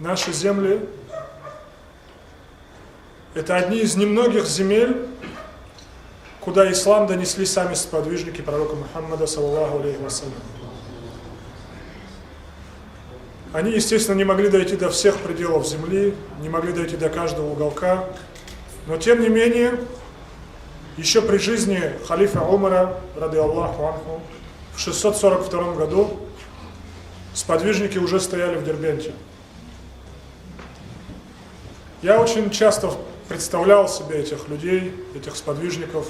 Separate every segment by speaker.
Speaker 1: наши земли – это одни из немногих земель, куда ислам донесли сами сподвижники пророка Мухаммада, саллаллаху алейхи вассалям. Они, естественно, не могли дойти до всех пределов земли, не могли дойти до каждого уголка, но тем не менее, еще при жизни халифа Умара, ради Аллаху анху, в 642 году сподвижники уже стояли в Дербенте. Я очень часто представлял себе этих людей, этих сподвижников,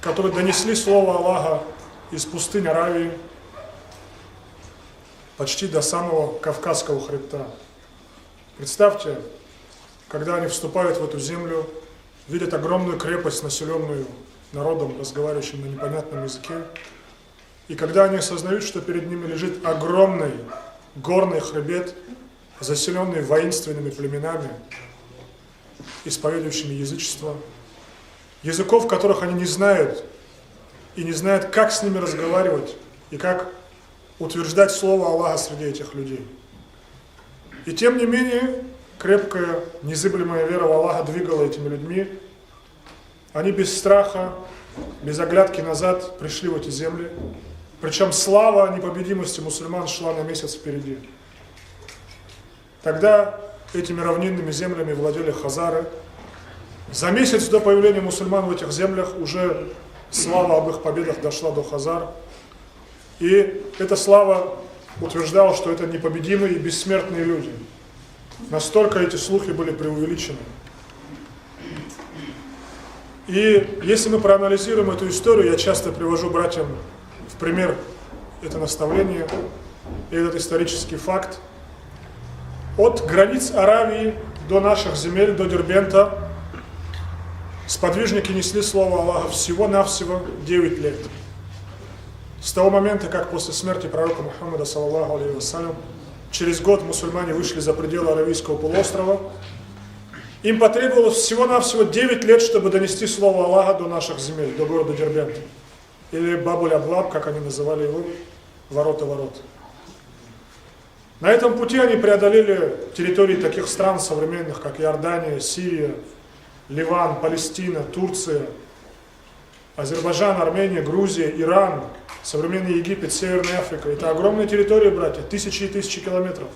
Speaker 1: которые донесли слово Аллаха из пустынь Аравии почти до самого Кавказского хребта. Представьте, когда они вступают в эту землю, видят огромную крепость, населенную народом, разговаривающим на непонятном языке, и когда они осознают, что перед ними лежит огромный горный хребет, заселенный воинственными племенами, исповедующими язычество, языков, которых они не знают, и не знают, как с ними разговаривать, и как утверждать слово Аллаха среди этих людей. И тем не менее, крепкая, незыблемая вера в Аллаха двигала этими людьми. Они без страха, без оглядки назад пришли в эти земли. Причем слава непобедимости мусульман шла на месяц впереди. Тогда этими равнинными землями владели хазары. За месяц до появления мусульман в этих землях уже слава об их победах дошла до хазар. И эта слава утверждала, что это непобедимые и бессмертные люди. Настолько эти слухи были преувеличены. И если мы проанализируем эту историю, я часто привожу братьям в пример это наставление и этот исторический факт. От границ Аравии до наших земель, до Дербента, сподвижники несли слово Аллаха всего-навсего 9 лет. С того момента, как после смерти пророка Мухаммада, саллаллаху алейхи вассалям, через год мусульмане вышли за пределы Аравийского полуострова, им потребовалось всего-навсего 9 лет, чтобы донести слово Аллаха до наших земель, до города Дербент. Или Бабуль-Аблаб, как они называли его, ворота ворот. На этом пути они преодолели территории таких стран современных, как Иордания, Сирия, Ливан, Палестина, Турция, Азербайджан, Армения, Грузия, Иран, современный Египет, Северная Африка. Это огромные территории, братья, тысячи и тысячи километров.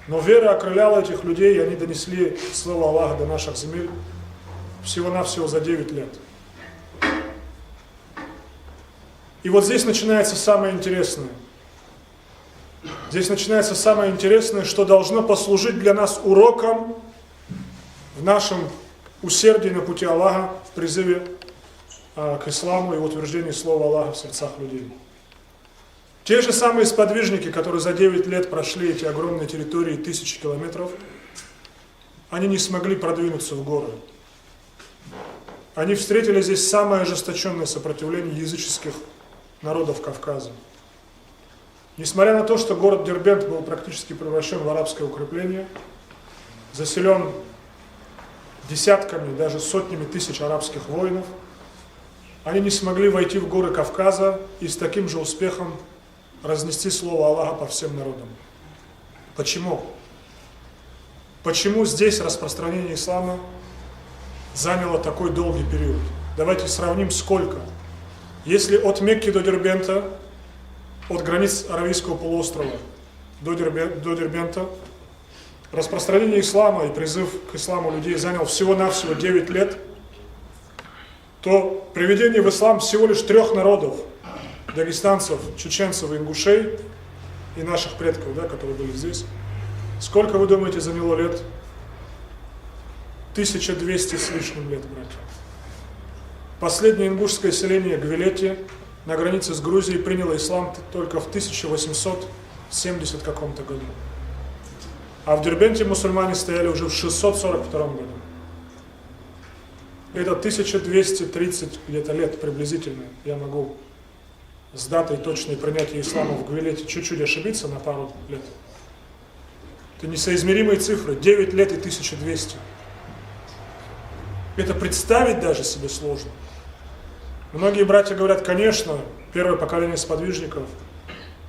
Speaker 1: Но вера окрыляла этих людей, и они донесли слово Аллаха до наших земель всего-навсего за 9 лет. И вот здесь начинается самое интересное. Здесь начинается самое интересное, что должно послужить для нас уроком в нашем усердии на пути Аллаха, в призыве к исламу и в утверждении слова Аллаха в сердцах людей. Те же самые сподвижники, которые за 9 лет прошли эти огромные территории, тысячи километров, они не смогли продвинуться в горы. Они встретили здесь самое ожесточенное сопротивление языческих народов Кавказа. Несмотря на то, что город Дербент был практически превращен в арабское укрепление, заселен десятками, даже сотнями тысяч арабских воинов, они не смогли войти в горы Кавказа и с таким же успехом разнести слово Аллаха по всем народам. Почему? Почему здесь распространение ислама заняло такой долгий период? Давайте сравним сколько. Если от Мекки до Дербента, от границ Аравийского полуострова до Дербента, распространение ислама и призыв к исламу людей занял всего-навсего 9 лет, то приведение в ислам всего лишь 3 народов, дагестанцев, чеченцев и ингушей, и наших предков, да, которые были здесь, сколько, вы думаете, заняло лет? 1200 с лишним лет, братья. Последнее ингушское селение Гвилети на границе с Грузией приняло ислам только в 1870 каком-то году. А в Дербенте мусульмане стояли уже в 642 году. Это 1230 где-то лет приблизительно. Я могу с датой точной принятия ислама в Гвилете чуть-чуть ошибиться на пару лет. Это несоизмеримые цифры. 9 лет и 1200. Это представить даже себе сложно. Многие братья говорят, конечно, первое поколение сподвижников,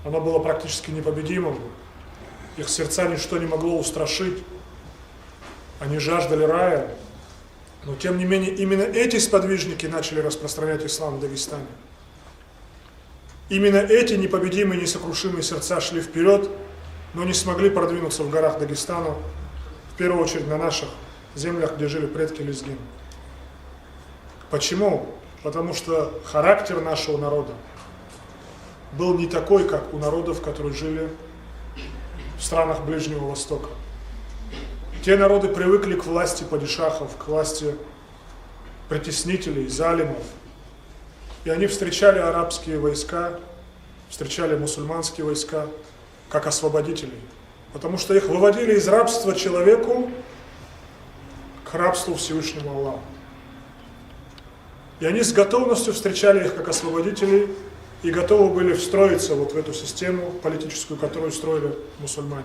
Speaker 1: оно было практически непобедимым. их сердца ничто не могло устрашить, они жаждали рая, но тем не менее именно эти сподвижники начали распространять ислам в Дагестане. Именно эти непобедимые, несокрушимые сердца шли вперед, но не смогли продвинуться в горах Дагестана, в первую очередь на наших землях, где жили предки лезгин. Почему? Потому что характер нашего народа был не такой, как у народов, которые жили в странах Ближнего Востока. Те народы привыкли к власти падишахов, к власти притеснителей, залимов. И они встречали арабские войска, встречали мусульманские войска как освободителей. Потому что их выводили из рабства человеку к рабству Всевышнему Аллаху. И они с готовностью встречали их как освободителей и готовы были встроиться вот в эту систему политическую, которую строили мусульмане.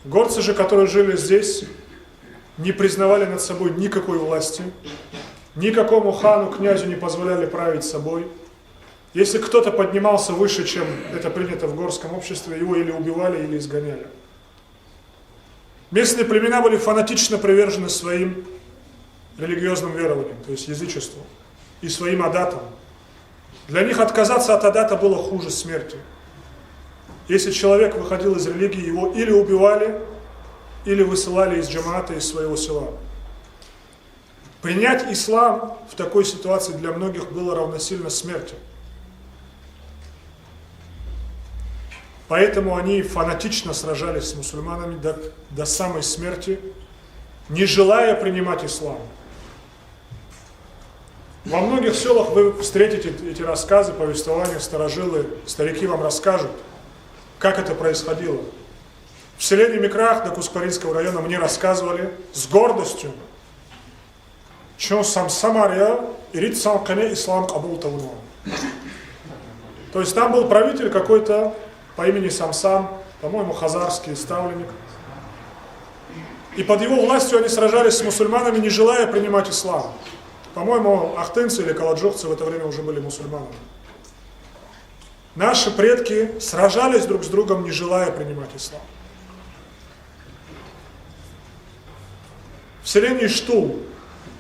Speaker 1: Горцы же, которые жили здесь, не признавали над собой никакой власти, никакому хану, князю не позволяли править собой. Если кто-то поднимался выше, чем это принято в горском обществе, его или убивали, или изгоняли. Местные племена были фанатично привержены своим религиозным верованиям, то есть язычеству, и своим адатам. Для них отказаться от адата было хуже смерти. Если человек выходил из религии, его или убивали, или высылали из джамаата, из своего села. Принять ислам в такой ситуации для многих было равносильно смерти. Поэтому они фанатично сражались с мусульманами до самой смерти, не желая принимать ислам. Во многих селах вы встретите эти рассказы, повествования, старожилы, старики вам расскажут, как это происходило. В селении Микрах до Кускваринского района мне рассказывали с гордостью, что сам Самария ирит сам кане ислам кабул тавну. То есть там был правитель какой-то по имени Самсам, по-моему, хазарский ставленник. И под его властью они сражались с мусульманами, не желая принимать ислам. По-моему, ахтынцы или каладжухцы в это время уже были мусульманами. Наши предки сражались друг с другом, не желая принимать ислам. В селении Штул,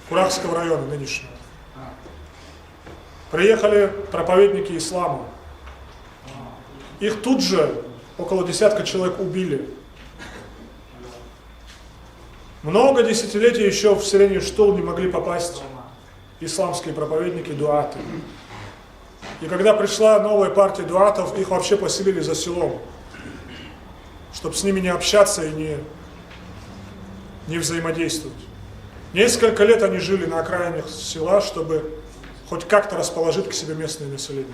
Speaker 1: Курахского района нынешнего, приехали проповедники ислама. Их тут же около десятка человек убили. Много десятилетий еще в селении Штул не могли попасть исламские проповедники, дуаты. И когда пришла новая партия дуатов, их вообще поселили за селом, чтобы с ними не общаться и не взаимодействовать. Несколько лет они жили на окраинах села, чтобы хоть как-то расположить к себе местное население.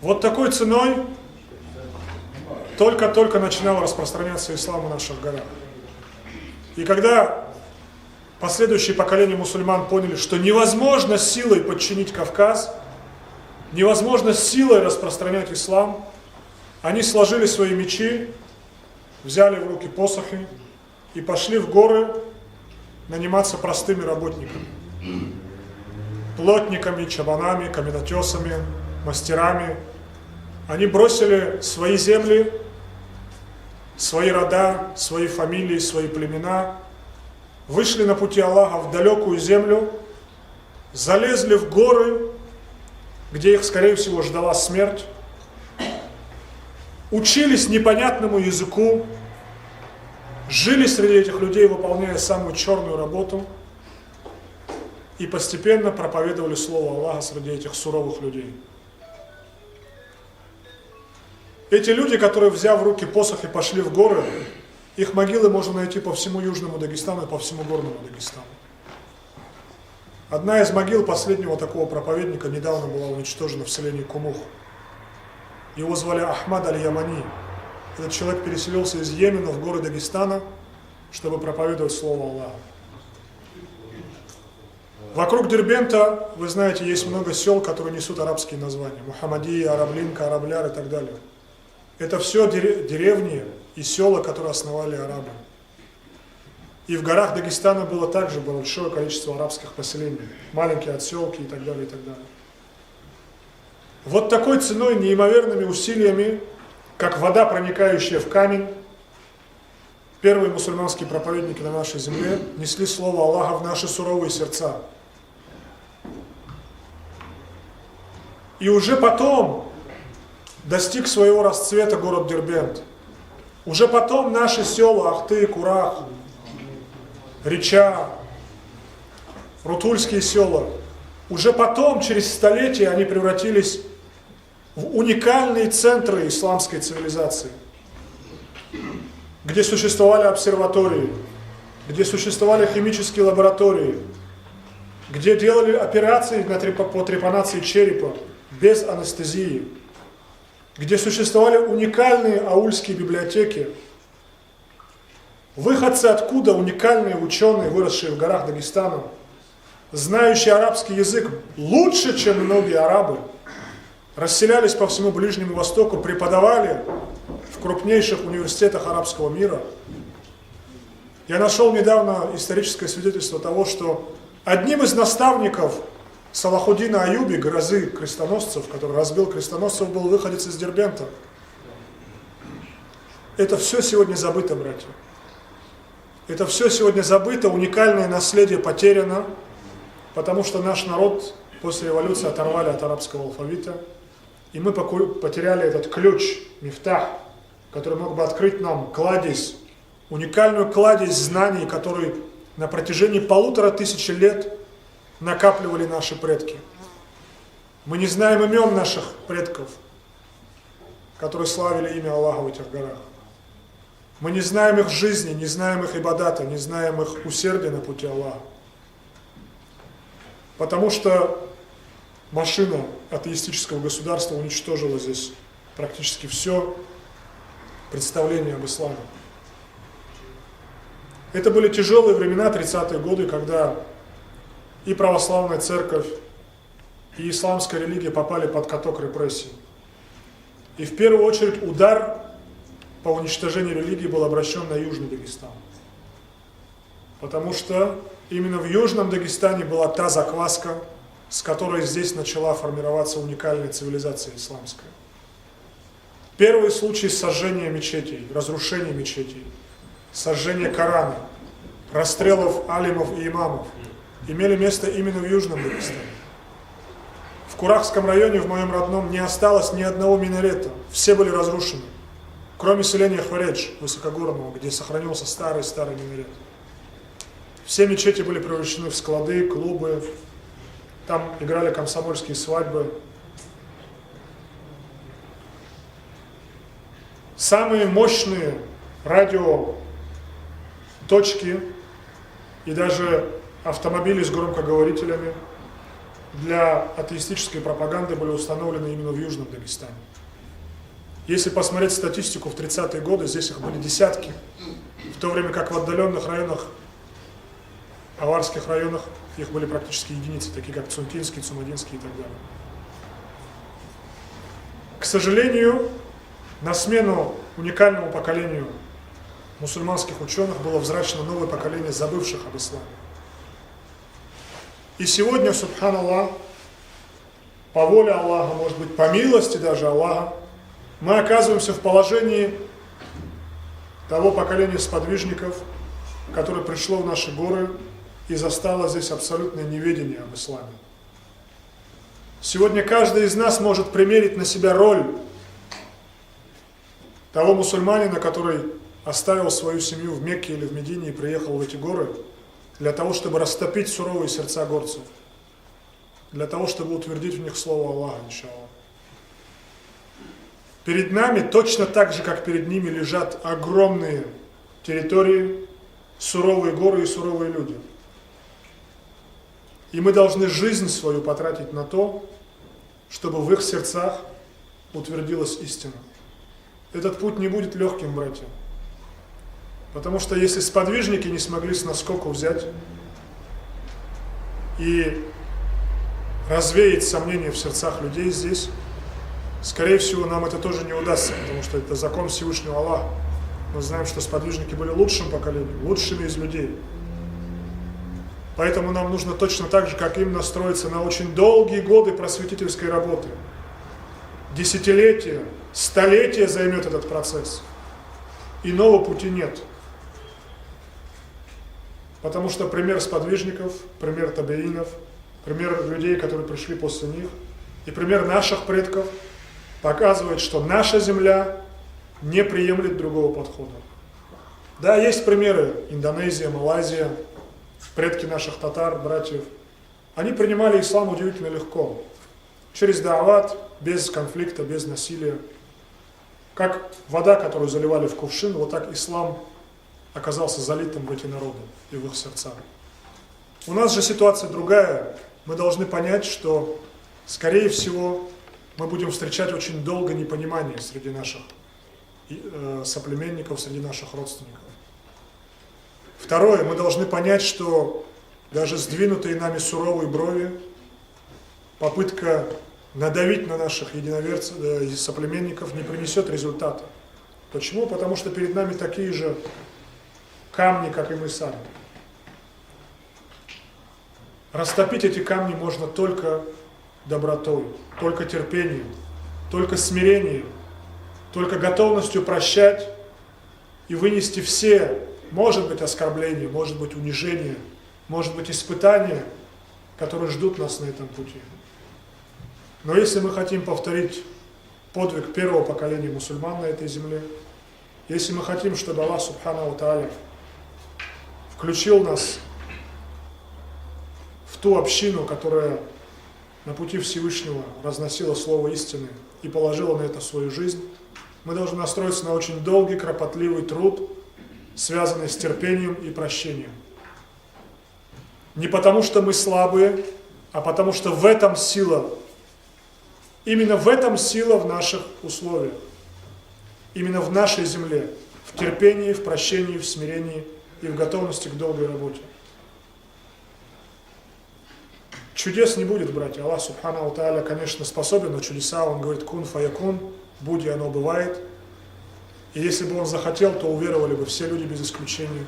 Speaker 1: Вот такой ценой только-только начинал распространяться ислам в наших горах. И когда последующие поколения мусульман поняли, что невозможно силой подчинить Кавказ, невозможно силой распространять ислам, они сложили свои мечи, взяли в руки посохи и пошли в горы наниматься простыми работниками. Плотниками, чабанами, каменотесами, мастерами. Они бросили свои земли, свои рода, свои фамилии, свои племена, вышли на пути Аллаха в далекую землю, залезли в горы, где их, скорее всего, ждала смерть, учились непонятному языку, жили среди этих людей, выполняя самую черную работу, и постепенно проповедовали Слово Аллаха среди этих суровых людей. Эти люди, которые, взяв в руки посох и пошли в горы, их могилы можно найти по всему Южному Дагестану и по всему Горному Дагестану. Одна из могил последнего такого проповедника недавно была уничтожена в селении Кумух. Его звали Ахмад аль-Ямани. Этот человек переселился из Йемена в горы Дагестана, чтобы проповедовать Слово Аллаха. Вокруг Дербента, вы знаете, есть много сел, которые несут арабские названия. Мухаммадия, Араблинка, Арабляр и так далее. Это все деревни и села, которые основали арабы. И в горах Дагестана было также большое количество арабских поселений. Маленькие отселки и так далее, и так далее. Вот такой ценой, неимоверными усилиями как вода, проникающая в камень, первые мусульманские проповедники на нашей земле несли слово Аллаха в наши суровые сердца. И уже потом достиг своего расцвета город Дербент. Уже потом наши села Ахты, Курах, Рича, Рутульские села, уже потом, через столетия, они превратились в уникальные центры исламской цивилизации, где существовали обсерватории, где существовали химические лаборатории, где делали операции по трепанации черепа без анестезии, где существовали уникальные аульские библиотеки, выходцы откуда уникальные ученые, выросшие в горах Дагестана, знающие арабский язык лучше, чем многие арабы, расселялись по всему Ближнему Востоку, преподавали в крупнейших университетах арабского мира. Я нашел недавно историческое свидетельство того, что одним из наставников Салахуддина Аюби, грозы крестоносцев, который разбил крестоносцев, был выходец из Дербента. Это все сегодня забыто, братья. Это все сегодня забыто, уникальное наследие потеряно, потому что наш народ после революции оторвали от арабского алфавита, и мы потеряли этот ключ, мифтах, который мог бы открыть нам кладезь, уникальную кладезь знаний, которые на протяжении 1500 лет накапливали наши предки. Мы не знаем имен наших предков, которые славили имя Аллаха в этих горах. Мы не знаем их жизни, не знаем их ибадата, не знаем их усердия на пути Аллаха. Потому что машина атеистического государства уничтожила здесь практически все представление об исламе. Это были тяжелые времена, 30-е годы, когда и православная церковь, и исламская религия попали под каток репрессий. И в первую очередь удар по уничтожению религии был обращен на Южный Дагестан. Потому что именно в Южном Дагестане была та закваска, с которой здесь начала формироваться уникальная цивилизация исламская. Первые случаи сожжения мечетей, разрушения мечетей, сожжения Корана, расстрелов алимов и имамов имели место именно в Южном Дагестане. В Курахском районе, в моем родном, не осталось ни одного минарета. Все были разрушены. Кроме селения Хваредж, высокогорного, где сохранился старый-старый минарет. Все мечети были превращены в склады, клубы. Там играли комсомольские свадьбы. Самые мощные радиоточки и даже автомобили с громкоговорителями для атеистической пропаганды были установлены именно в Южном Дагестане. Если посмотреть статистику в 30-е годы, здесь их были десятки, в то время как в отдаленных районах, аварских районах, их были практически единицы, такие как Цунтинский, Цумадинский и так далее. К сожалению, на смену уникальному поколению мусульманских ученых было взращено новое поколение забывших об исламе. И сегодня, субханаллах, по воле Аллаха, может быть, по милости даже Аллаха, мы оказываемся в положении того поколения сподвижников, которое пришло в наши горы и застало здесь абсолютное неведение об исламе. Сегодня каждый из нас может примерить на себя роль того мусульманина, который оставил свою семью в Мекке или в Медине и приехал в эти горы для того, чтобы растопить суровые сердца горцев, для того, чтобы утвердить в них слово Аллаха, иншаллах. Перед нами, точно так же, как перед ними, лежат огромные территории, суровые горы и суровые люди. И мы должны жизнь свою потратить на то, чтобы в их сердцах утвердилась истина. Этот путь не будет легким, братья. Потому что если сподвижники не смогли с наскоку взять и развеять сомнения в сердцах людей здесь, скорее всего, нам это тоже не удастся, потому что это закон Всевышнего Аллаха. Мы знаем, что сподвижники были лучшим поколением, лучшими из людей. Поэтому нам нужно точно так же, как им, настроиться на очень долгие годы просветительской работы. Десятилетия, столетия займет этот процесс. Иного пути нет. Потому что пример сподвижников, пример табеинов, пример людей, которые пришли после них, и пример наших предков показывает, что наша земля не приемлет другого подхода. Да, есть примеры: Индонезия, Малайзия, предки наших татар, братьев. Они принимали ислам удивительно легко. Через даават, без конфликта, без насилия. Как вода, которую заливали в кувшин, вот так ислам оказался залитым в эти народы и в их сердца. У нас же ситуация другая. Мы должны понять, что, скорее всего, мы будем встречать очень долго непонимание среди наших соплеменников, среди наших родственников. Второе, мы должны понять, что даже сдвинутые нами суровые брови, попытка надавить на наших единоверцев, соплеменников не принесет результата. Почему? Потому что перед нами такие же камни, как и мы сами. Растопить эти камни можно только добротой, только терпением, только смирением, только готовностью прощать и вынести все, может быть, оскорбления, может быть, унижения, может быть, испытания, которые ждут нас на этом пути. Но если мы хотим повторить подвиг первого поколения мусульман на этой земле, если мы хотим, чтобы Аллах Субханаху Тааля включил нас в ту общину, которая на пути Всевышнего разносила слово истины и положила на это свою жизнь, мы должны настроиться на очень долгий, кропотливый труд, связанный с терпением и прощением. Не потому, что мы слабые, а потому, что в этом сила, именно в этом сила в наших условиях, именно в нашей земле, в терпении, в прощении, в смирении и в готовности к долгой работе. Чудес не будет, братья. Аллах Субханаху Тааля, конечно, способен на чудеса. Он говорит: кун фаякун, будь, и оно бывает. И если бы он захотел, то уверовали бы все люди без исключения.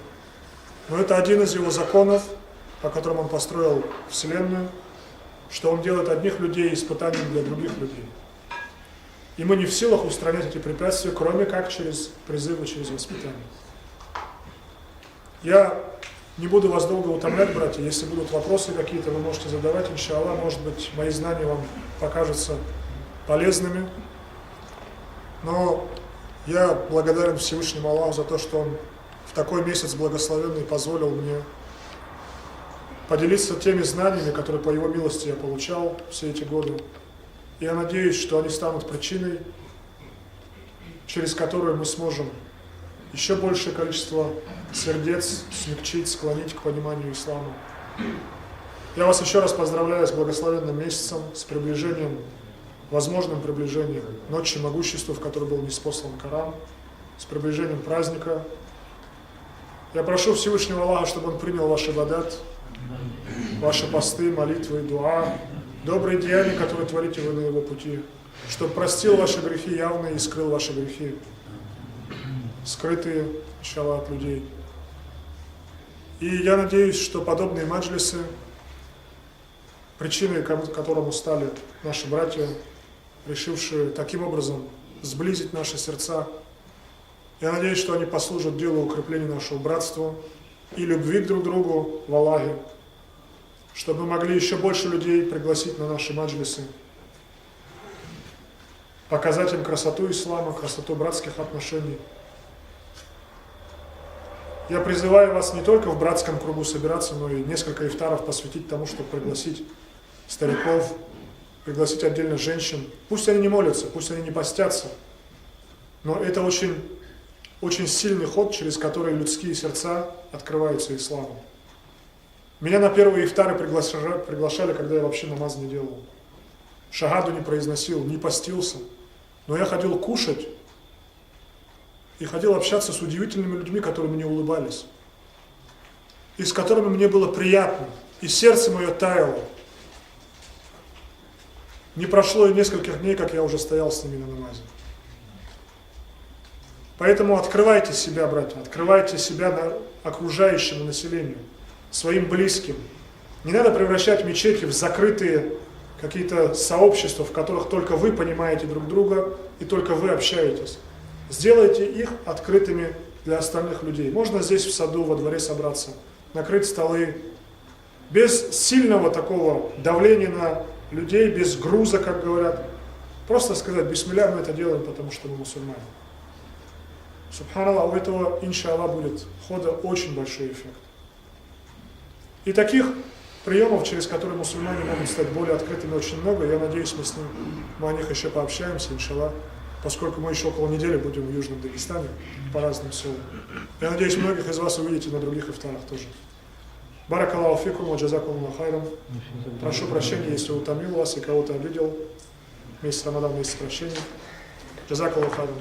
Speaker 1: Но это один из его законов, по которым он построил Вселенную, что он делает одних людей испытанием для других людей. И мы не в силах устранять эти препятствия, кроме как через призывы, через воспитание. Я не буду вас долго утомлять, братья. Если будут вопросы какие-то, вы можете задавать, иншаллах. Может быть, мои знания вам покажутся полезными. Но я благодарен Всевышнему Аллаху за то, что Он в такой месяц благословенный позволил мне поделиться теми знаниями, которые по Его милости я получал все эти годы. И я надеюсь, что они станут причиной, через которую мы сможем еще большее количество сердец смягчить, склонить к пониманию ислама. Я вас еще раз поздравляю с благословенным месяцем, с приближением, возможным приближением Ночи Могущества, в которой был ниспослан Коран, с приближением праздника. Я прошу Всевышнего Аллаха, чтобы Он принял ваш ибадат, ваши посты, молитвы, дуа, добрые деяния, которые творите вы на Его пути, чтобы простил ваши грехи явные и скрыл ваши грехи скрытые, иншаллах, от людей. И я надеюсь, что подобные маджлисы, причиной которому стали наши братья, решившие таким образом сблизить наши сердца, я надеюсь, что они послужат делу укрепления нашего братства и любви друг к другу в Аллахе, чтобы мы могли еще больше людей пригласить на наши маджлисы, показать им красоту ислама, красоту братских отношений. Я призываю вас не только в братском кругу собираться, но и несколько ифтаров посвятить тому, чтобы пригласить стариков, пригласить отдельно женщин. Пусть они не молятся, пусть они не постятся, но это очень, очень сильный ход, через который людские сердца открываются исламу. Меня на первые ифтары приглашали, когда я вообще намаз не делал. Шагаду не произносил, не постился. Но я ходил кушать и ходил общаться с удивительными людьми, которые мне улыбались. И с которыми мне было приятно. И сердце мое таяло. Не прошло и нескольких дней, как я уже стоял с ними на намазе. Поэтому открывайте себя, братья, открывайте себя окружающему населению, своим близким. Не надо превращать мечети в закрытые какие-то сообщества, в которых только вы понимаете друг друга, и только вы общаетесь. Сделайте их открытыми для остальных людей. Можно здесь в саду, во дворе собраться, накрыть столы, без сильного такого давления на людей, без груза, как говорят. Просто сказать: бисмилля, мы это делаем, потому что мы мусульмане. Субханаллах, у этого, иншаллах, будет хода очень большой эффект. И таких приемов, через которые мусульмане могут стать более открытыми, очень много. Я надеюсь, мы о них еще пообщаемся, иншаллах, поскольку мы еще около недели будем в Южном Дагестане, по разным селам. Я надеюсь, многих из вас увидите на других ифтарах тоже. Баракаллаху фикум ва джазакумуллаху хайран. Прошу прощения, если утомил вас и кого-то обидел. Месяц Рамадан, месяц прощения. Джазакаллаху хайран.